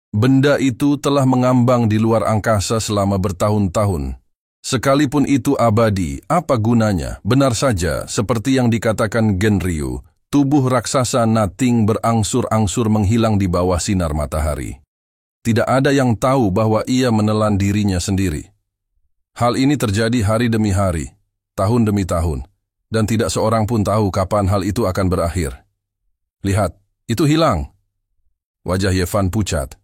Benda itu telah mengambang di luar angkasa selama bertahun-tahun. Sekalipun itu abadi, apa gunanya? Benar saja, seperti yang dikatakan Genryu, tubuh raksasa Nating berangsur-angsur menghilang di bawah sinar matahari. Tidak ada yang tahu bahwa ia menelan dirinya sendiri. Hal ini terjadi hari demi hari, tahun demi tahun, dan tidak seorang pun tahu kapan hal itu akan berakhir. Lihat, itu hilang. Wajah Yefan pucat.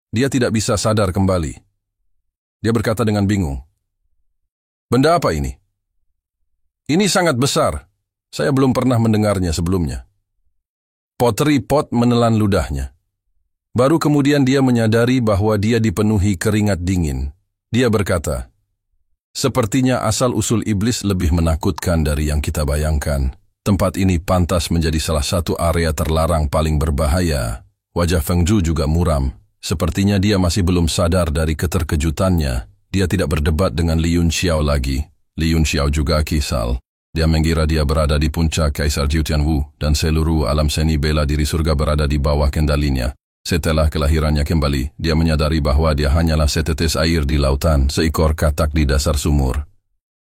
Dia tidak bisa sadar kembali. Dia berkata dengan bingung, "Benda apa ini? Ini sangat besar. Saya belum pernah mendengarnya sebelumnya." Pottery Pot menelan ludahnya. Baru kemudian dia menyadari bahwa dia dipenuhi keringat dingin. Dia berkata, "Sepertinya asal-usul iblis lebih menakutkan dari yang kita bayangkan. Tempat ini pantas menjadi salah satu area terlarang paling berbahaya." Wajah Feng Zhu juga muram. Sepertinya dia masih belum sadar dari keterkejutannya. Dia tidak berdebat dengan Li Yunxiao lagi. Li Yunxiao juga kisal. Dia mengira dia berada di puncak Kaisar Jiu Tianwu dan seluruh alam seni bela diri surga berada di bawah kendalinya. Setelah kelahirannya kembali, dia menyadari bahwa dia hanyalah setetes air di lautan, seekor katak di dasar sumur.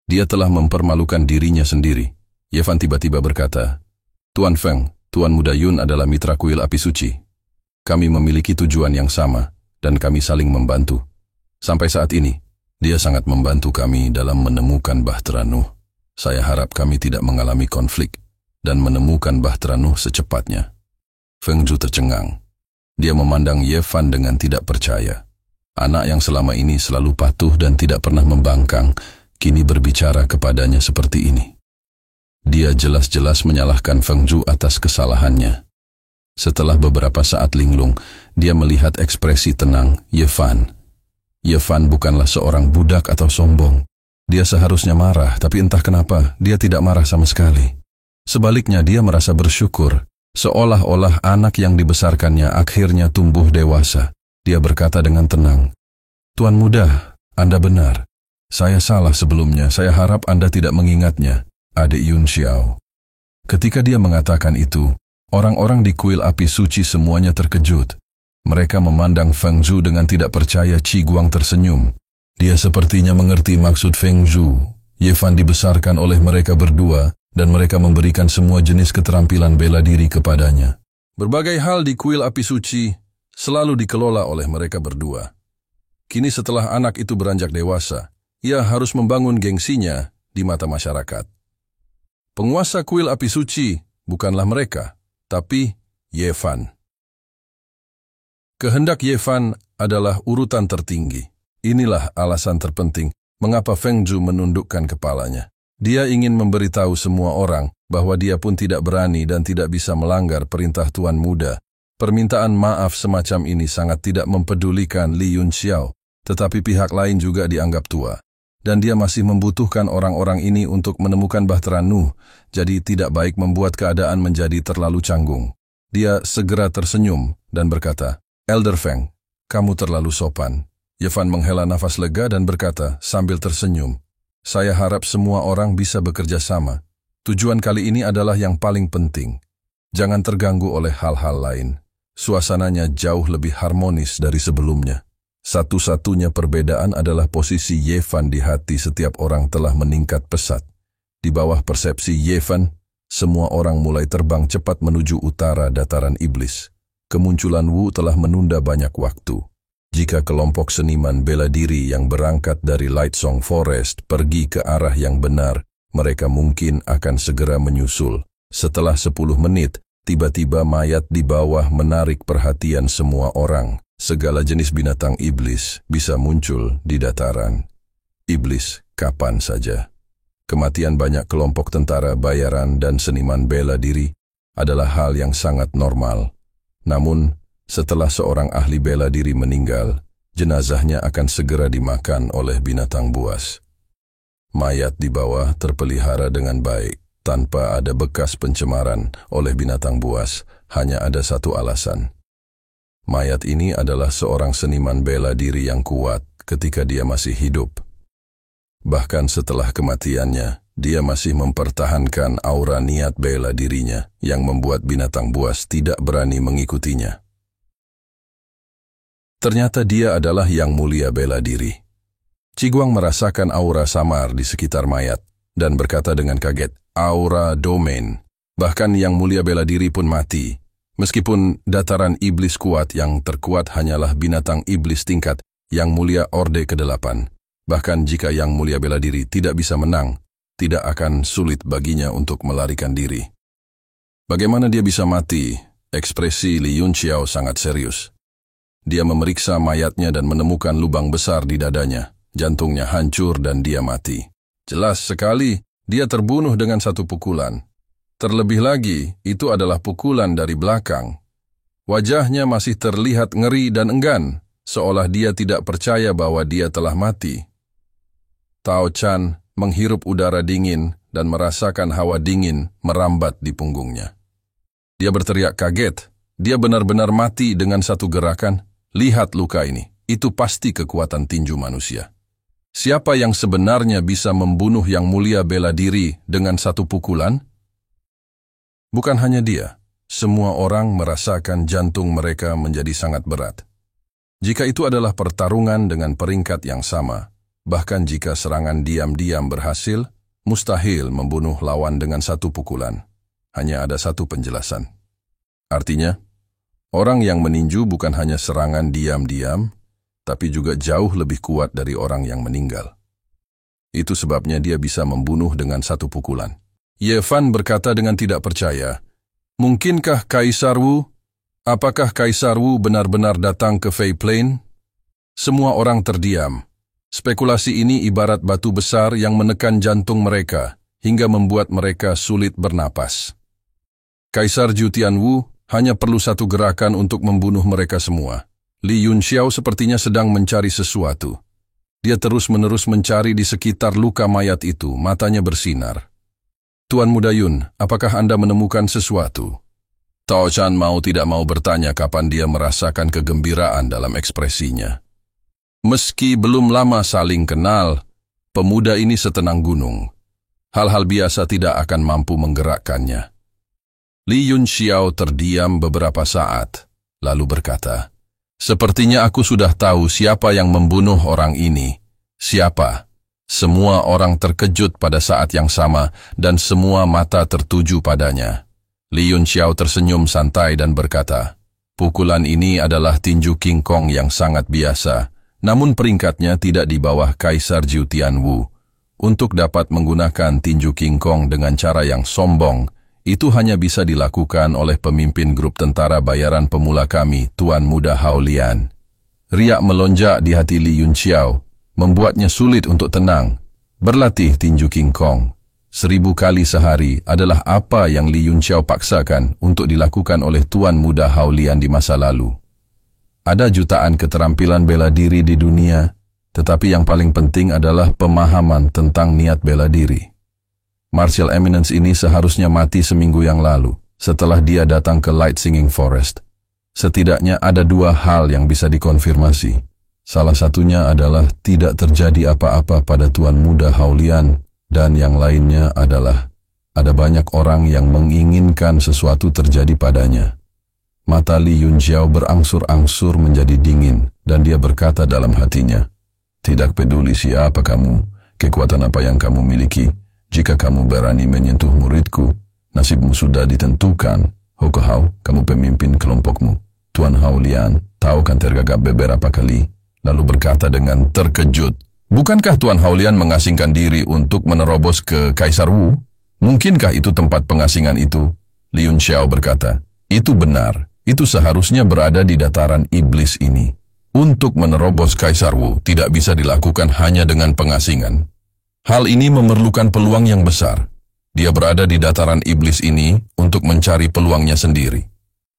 Dia telah mempermalukan dirinya sendiri. Yefan tiba-tiba berkata, "Tuan Feng, Tuan Muda Yun adalah mitra kuil api suci. Kami memiliki tujuan yang sama, dan kami saling membantu. Sampai saat ini, dia sangat membantu kami dalam menemukan Bahtera Nuh. Saya harap kami tidak mengalami konflik, dan menemukan Bahtera Nuh secepatnya." Feng Zhu tercengang. Dia memandang Yefan dengan tidak percaya. Anak yang selama ini selalu patuh dan tidak pernah membangkang, kini berbicara kepadanya seperti ini. Dia jelas-jelas menyalahkan Feng Zhu atas kesalahannya. Setelah beberapa saat linglung, dia melihat ekspresi tenang Yefan. Yefan bukanlah seorang budak atau sombong. Dia seharusnya marah, tapi entah kenapa dia tidak marah sama sekali. Sebaliknya dia merasa bersyukur, seolah-olah anak yang dibesarkannya akhirnya tumbuh dewasa. Dia berkata dengan tenang, "Tuan Muda, Anda benar. Saya salah sebelumnya, saya harap Anda tidak mengingatnya, Adik Yunxiao." Ketika dia mengatakan itu, orang-orang di kuil api suci semuanya terkejut. Mereka memandang Feng Zhu dengan tidak percaya. Qi Guang tersenyum. Dia sepertinya mengerti maksud Feng Zhu. Yefan dibesarkan oleh mereka berdua, dan mereka memberikan semua jenis keterampilan bela diri kepadanya. Berbagai hal di kuil api suci selalu dikelola oleh mereka berdua. Kini setelah anak itu beranjak dewasa, ia harus membangun gengsinya di mata masyarakat. Penguasa kuil api suci bukanlah mereka, tapi Yefan. Kehendak Yefan adalah urutan tertinggi. Inilah alasan terpenting mengapa Feng Zhu menundukkan kepalanya. Dia ingin memberitahu semua orang bahwa dia pun tidak berani dan tidak bisa melanggar perintah Tuan Muda. Permintaan maaf semacam ini sangat tidak mempedulikan Li Yunxiao, tetapi pihak lain juga dianggap tua. Dan dia masih membutuhkan orang-orang ini untuk menemukan Bahtera Nuh, jadi tidak baik membuat keadaan menjadi terlalu canggung. Dia segera tersenyum dan berkata, "Elder Feng, kamu terlalu sopan." Yefan menghela nafas lega dan berkata sambil tersenyum, "Saya harap semua orang bisa bekerja sama. Tujuan kali ini adalah yang paling penting. Jangan terganggu oleh hal-hal lain. Suasananya jauh lebih harmonis dari sebelumnya." Satu-satunya perbedaan adalah posisi Yefan di hati setiap orang telah meningkat pesat. Di bawah persepsi Yefan, semua orang mulai terbang cepat menuju utara dataran iblis. Kemunculan Wu telah menunda banyak waktu. Jika kelompok seniman bela diri yang berangkat dari Lightsong Forest pergi ke arah yang benar, mereka mungkin akan segera menyusul. Setelah 10 menit, tiba-tiba mayat di bawah menarik perhatian semua orang. Segala jenis binatang iblis bisa muncul di dataran. Iblis kapan saja. Kematian banyak kelompok tentara bayaran dan seniman bela diri adalah hal yang sangat normal. Namun, setelah seorang ahli bela diri meninggal, jenazahnya akan segera dimakan oleh binatang buas. Mayat di bawah terpelihara dengan baik, tanpa ada bekas pencemaran oleh binatang buas. Hanya ada satu alasan. Mayat ini adalah seorang seniman bela diri yang kuat ketika dia masih hidup. Bahkan setelah kematiannya, dia masih mempertahankan aura niat bela dirinya yang membuat binatang buas tidak berani mengikutinya. Ternyata dia adalah Yang Mulia bela diri. Ciguang merasakan aura samar di sekitar mayat dan berkata dengan kaget, "Aura domain." Bahkan Yang Mulia bela diri pun mati. Meskipun dataran iblis kuat, yang terkuat hanyalah binatang iblis tingkat Yang Mulia Orde ke-8. Bahkan jika Yang Mulia bela diri tidak bisa menang, tidak akan sulit baginya untuk melarikan diri. Bagaimana dia bisa mati? Ekspresi Li Yunxiao sangat serius. Dia memeriksa mayatnya dan menemukan lubang besar di dadanya. Jantungnya hancur dan dia mati. Jelas sekali, dia terbunuh dengan satu pukulan. Terlebih lagi, itu adalah pukulan dari belakang. Wajahnya masih terlihat ngeri dan enggan, seolah dia tidak percaya bahwa dia telah mati. Tao Chan menghirup udara dingin dan merasakan hawa dingin merambat di punggungnya. Dia berteriak kaget. Dia benar-benar mati dengan satu gerakan. Lihat luka ini, itu pasti kekuatan tinju manusia. Siapa yang sebenarnya bisa membunuh Yang Mulia bela diri dengan satu pukulan? Bukan hanya dia, semua orang merasakan jantung mereka menjadi sangat berat. Jika itu adalah pertarungan dengan peringkat yang sama, bahkan jika serangan diam-diam berhasil, mustahil membunuh lawan dengan satu pukulan. Hanya ada satu penjelasan. Artinya, orang yang meninju bukan hanya serangan diam-diam, tapi juga jauh lebih kuat dari orang yang meninggal. Itu sebabnya dia bisa membunuh dengan satu pukulan. Ye Fan berkata dengan tidak percaya, "Mungkinkah Kaisar Wu? Apakah Kaisar Wu benar-benar datang ke Fei Plain?" Semua orang terdiam. Spekulasi ini ibarat batu besar yang menekan jantung mereka, hingga membuat mereka sulit bernapas. Kaisar Zhu Tianwu hanya perlu satu gerakan untuk membunuh mereka semua. Li Yunxiao sepertinya sedang mencari sesuatu. Dia terus-menerus mencari di sekitar luka mayat itu, matanya bersinar. "Tuan Muda Yun, apakah Anda menemukan sesuatu?" Tao Chan mau tidak mau bertanya kapan dia merasakan kegembiraan dalam ekspresinya. Meski belum lama saling kenal, pemuda ini setenang gunung. Hal-hal biasa tidak akan mampu menggerakkannya. Li Yunxiao terdiam beberapa saat, lalu berkata, "Sepertinya aku sudah tahu siapa yang membunuh orang ini." "Siapa?" Semua orang terkejut pada saat yang sama dan semua mata tertuju padanya. Li Yunxiao tersenyum santai dan berkata, "Pukulan ini adalah tinju King Kong yang sangat biasa, namun peringkatnya tidak di bawah Kaisar Zhu Tianwu. Untuk dapat menggunakan tinju King Kong dengan cara yang sombong, itu hanya bisa dilakukan oleh pemimpin grup tentara bayaran pemula kami, Tuan Muda Hao Lian." Riak melonjak di hati Li Yunxiao, membuatnya sulit untuk tenang. Berlatih tinju King Kong 1000 kali sehari adalah apa yang Li Yunxiao paksakan untuk dilakukan oleh Tuan Muda Hao Lian di masa lalu. Ada jutaan keterampilan bela diri di dunia, tetapi yang paling penting adalah pemahaman tentang niat bela diri. Martial Eminence ini seharusnya mati seminggu yang lalu, setelah dia datang ke Light Singing Forest. Setidaknya ada dua hal yang bisa dikonfirmasi. Salah satunya adalah tidak terjadi apa-apa pada Tuan Muda Hao Lian, dan yang lainnya adalah ada banyak orang yang menginginkan sesuatu terjadi padanya. Mata Li Yunxiao berangsur-angsur menjadi dingin, dan dia berkata dalam hatinya, "Tidak peduli siapa kamu, kekuatan apa yang kamu miliki, jika kamu berani menyentuh muridku, nasibmu sudah ditentukan. Hoko Hao, kamu pemimpin kelompokmu." Tuan Hao Lian tahu kan tergagap beberapa kali, lalu berkata dengan terkejut, "Bukankah Tuan Hao Lian mengasingkan diri untuk menerobos ke Kaisar Wu? Mungkinkah itu tempat pengasingan itu?" Li Yunxiao berkata, "Itu benar. Itu seharusnya berada di dataran iblis ini. Untuk menerobos Kaisar Wu tidak bisa dilakukan hanya dengan pengasingan. Hal ini memerlukan peluang yang besar. Dia berada di dataran iblis ini untuk mencari peluangnya sendiri."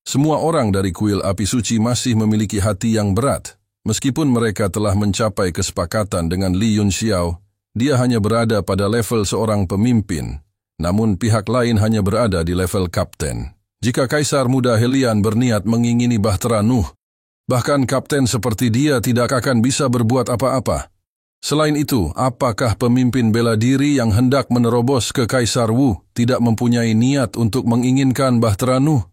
Semua orang dari kuil api suci masih memiliki hati yang berat. Meskipun mereka telah mencapai kesepakatan dengan Li Yunxiao, dia hanya berada pada level seorang pemimpin, namun pihak lain hanya berada di level kapten. Jika Kaisar Muda Helian berniat mengingini bahtera Nuh, bahkan kapten seperti dia tidak akan bisa berbuat apa-apa. Selain itu, apakah pemimpin bela diri yang hendak menerobos ke Kaisar Wu tidak mempunyai niat untuk menginginkan bahtera Nuh?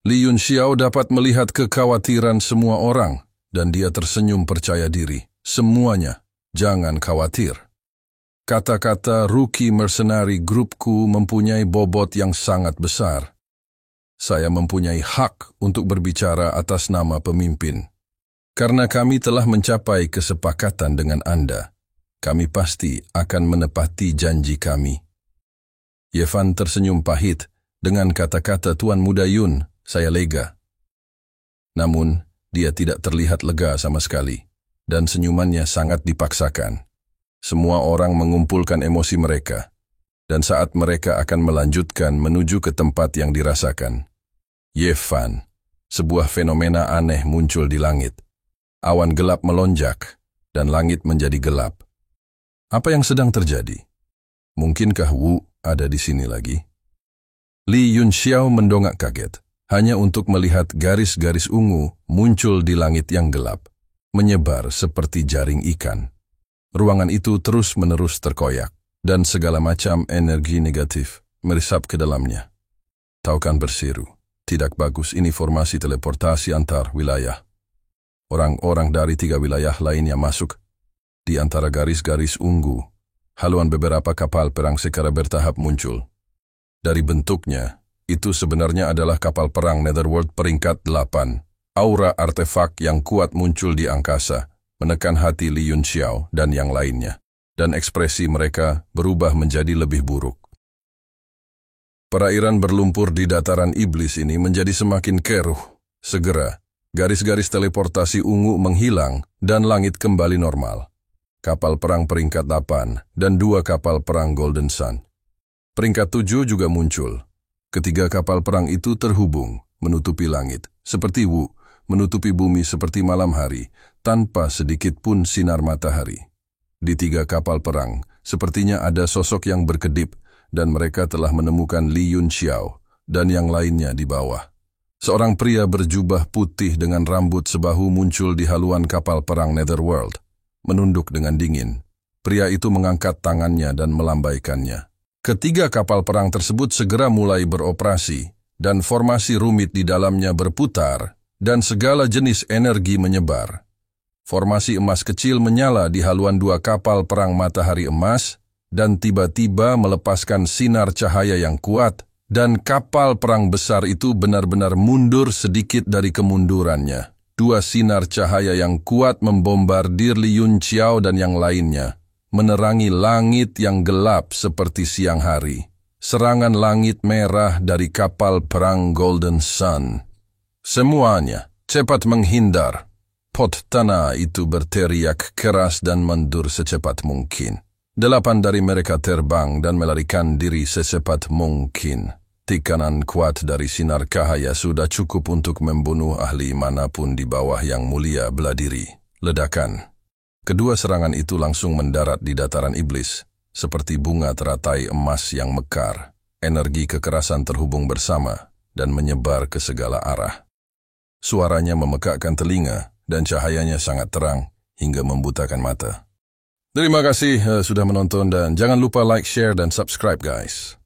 Li Yunxiao dapat melihat kekhawatiran semua orang. dan dia tersenyum percaya diri. Semuanya, jangan khawatir. Kata-kata rookie mercenary grupku mempunyai bobot yang sangat besar. Saya mempunyai hak untuk berbicara atas nama pemimpin. Karena kami telah mencapai kesepakatan dengan Anda, kami pasti akan menepati janji kami. Yevan tersenyum pahit. Dengan kata-kata Tuan Muda Yun, saya lega. Namun, dia tidak terlihat lega sama sekali, dan senyumannya sangat dipaksakan. Semua orang mengumpulkan emosi mereka, dan saat mereka akan melanjutkan menuju ke tempat yang dirasakan. Yevan, sebuah fenomena aneh muncul di langit. Awan gelap melonjak, dan langit menjadi gelap. Apa yang sedang terjadi? Mungkinkah Wu ada di sini lagi? Li Yunxiao mendongak kaget, hanya untuk melihat garis-garis ungu muncul di langit yang gelap, menyebar seperti jaring ikan. Ruangan itu terus-menerus terkoyak, dan segala macam energi negatif meresap ke dalamnya. Taukan berseru, tidak bagus, ini formasi teleportasi antar wilayah. Orang-orang dari 3 wilayah lainnya masuk. Di antara garis-garis ungu, haluan beberapa kapal perang secara bertahap muncul. Dari bentuknya, itu sebenarnya adalah kapal perang Netherworld peringkat 8. Aura artefak yang kuat muncul di angkasa, menekan hati Li Yunxiao dan yang lainnya, dan ekspresi mereka berubah menjadi lebih buruk. Perairan berlumpur di dataran iblis ini menjadi semakin keruh. Segera, garis-garis teleportasi ungu menghilang dan langit kembali normal. Kapal perang peringkat 8 dan 2 kapal perang Golden Sun. Peringkat 7 juga muncul. Ketiga kapal perang itu terhubung, menutupi langit, seperti Wu, menutupi bumi seperti malam hari, tanpa sedikit pun sinar matahari. Di 3 kapal perang, sepertinya ada sosok yang berkedip, dan mereka telah menemukan Li Yunxiao dan yang lainnya di bawah. Seorang pria berjubah putih dengan rambut sebahu muncul di haluan kapal perang Netherworld. Menunduk dengan dingin, pria itu mengangkat tangannya dan melambaikannya. Ketiga kapal perang tersebut segera mulai beroperasi, dan formasi rumit di dalamnya berputar, dan segala jenis energi menyebar. Formasi emas kecil menyala di haluan 2 kapal perang matahari emas, dan tiba-tiba melepaskan sinar cahaya yang kuat, dan kapal perang besar itu benar-benar mundur sedikit dari kemundurannya. 2 sinar cahaya yang kuat membombardir Li Yunxiao dan yang lainnya, menerangi langit yang gelap seperti siang hari. Serangan langit merah dari kapal perang Golden Sun. Semuanya cepat menghindar. Pot tanah itu berteriak keras dan mundur secepat mungkin. 8 dari mereka terbang dan melarikan diri secepat mungkin. Tekanan kuat dari sinar cahaya sudah cukup untuk membunuh ahli manapun di bawah yang mulia bela diri. Ledakan. Kedua serangan itu langsung mendarat di dataran iblis, seperti bunga teratai emas yang mekar. Energi kekerasan terhubung bersama dan menyebar ke segala arah. Suaranya memekakkan telinga dan cahayanya sangat terang hingga membutakan mata. Terima kasih sudah menonton dan jangan lupa like, share, dan subscribe guys.